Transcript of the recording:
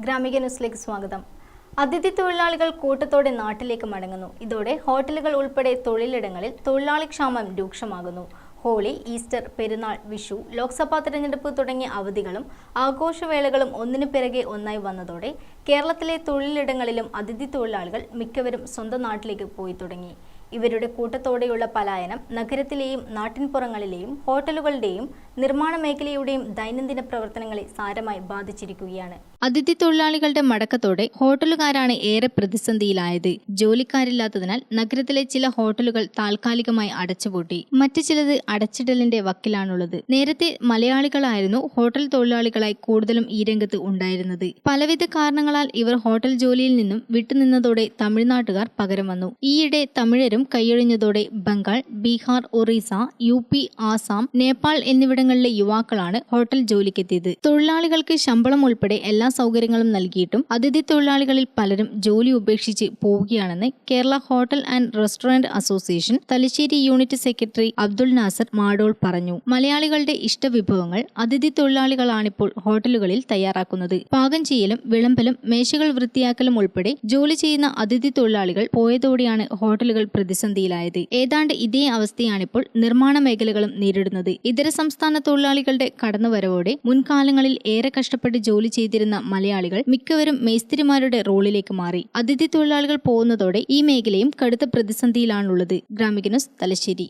ഗ്രാമിക ന്യൂസിലേക്ക് സ്വാഗതം. അതിഥി തൊഴിലാളികൾ കൂട്ടത്തോടെ നാട്ടിലേക്ക് മടങ്ങുന്നു. ഇതോടെ ഹോട്ടലുകൾ ഉൾപ്പെടെ തൊഴിലിടങ്ങളിൽ തൊഴിലാളി ക്ഷാമം രൂക്ഷമാകുന്നു. ഹോളി, ഈസ്റ്റർ, പെരുന്നാൾ, വിഷു, ലോക്സഭാ തെരഞ്ഞെടുപ്പ് തുടങ്ങിയ അവധികളും ആഘോഷവേളകളും ഒന്നിനു പിറകെ ഒന്നായി വന്നതോടെ കേരളത്തിലെ തൊഴിലിടങ്ങളിലും അതിഥി തൊഴിലാളികൾ മിക്കവരും സ്വന്തം നാട്ടിലേക്ക് പോയി തുടങ്ങി. ഇവരുടെ കൂട്ടത്തോടെയുള്ള പലായനം നഗരത്തിലെയും നാട്ടിൻപുറങ്ങളിലെയും ഹോട്ടലുകളുടെയും നിർമ്മാണ മേഖലയുടെയും ദൈനംദിന പ്രവർത്തനങ്ങളെ സാരമായി ബാധിച്ചിരിക്കുകയാണ്. അതിഥി തൊഴിലാളികളുടെ മടക്കത്തോടെ ഹോട്ടലുകാരാണ് ഏറെ പ്രതിസന്ധിയിലായത്. ജോലിക്കാരില്ലാത്തതിനാൽ നഗരത്തിലെ ചില ഹോട്ടലുകൾ താൽക്കാലികമായി അടച്ചുപൂട്ടി. മറ്റു ചിലത് അടച്ചിടലിന്റെ വക്കിലാണുള്ളത്. നേരത്തെ മലയാളികളായിരുന്നു ഹോട്ടൽ തൊഴിലാളികളായി കൂടുതലും ഈ രംഗത്ത് ഉണ്ടായിരുന്നത്. പലവിധ കാരണങ്ങളാൽ ഇവർ ഹോട്ടൽ ജോലിയിൽ നിന്നും വിട്ടുനിന്നതോടെ തമിഴ്നാട്ടുകാർ പകരം വന്നു. ഈയിടെ തമിഴരും കൈയൊഴിഞ്ഞതോടെ ബംഗാൾ, ബീഹാർ, ഒറീസ, UP, ആസാം, നേപ്പാൾ എന്നിവിടങ്ങളിലെ യുവാക്കളാണ് ഹോട്ടൽ ജോലിക്കെത്തിയത്. തൊഴിലാളികൾക്ക് ശമ്പളം ഉൾപ്പെടെ എല്ലാ സൗകര്യങ്ങളും നൽകിയിട്ടും അതിഥി തൊഴിലാളികളിൽ പലരും ജോലി ഉപേക്ഷിച്ച് പോവുകയാണെന്ന് Kerala hotel and restaurant association Thalassery unit secretary Abdul Nasar Madol പറഞ്ഞു. മലയാളികളുടെ ഇഷ്ടവിഭവങ്ങൾ അതിഥി തൊഴിലാളികളാണിപ്പോൾ ഹോട്ടലുകളിൽ തയ്യാറാക്കുന്നത്. പാകം ചെയ്യലും വിളമ്പലും മേശകൾ വൃത്തിയാക്കലും ഉൾപ്പെടെ ജോലി ചെയ്യുന്ന അതിഥി തൊഴിലാളികൾ പോയതോടെയാണ് ഹോട്ടലുകൾ പ്രതിസന്ധിയിലായത്. ഏതാണ്ട് ഇതേ അവസ്ഥയാണിപ്പോൾ നിർമ്മാണ മേഖലകളും നേരിടുന്നത്. ഇതര സംസ്ഥാന തൊഴിലാളികളുടെ കടന്നുവരവോടെ മുൻകാലങ്ങളിൽ ഏറെ കഷ്ടപ്പെട്ട് ജോലി ചെയ്തിരുന്ന മലയാളികൾ മിക്കവരും മേസ്തിരിമാരുടെ റോളിലേക്ക് മാറി. അതിഥി തൊഴിലാളികൾ പോകുന്നതോടെ ഈ മേഖലയും കടുത്ത പ്രതിസന്ധിയിലാണുള്ളത്. ഗ്രാമിക ന്യൂസ്, തലശ്ശേരി.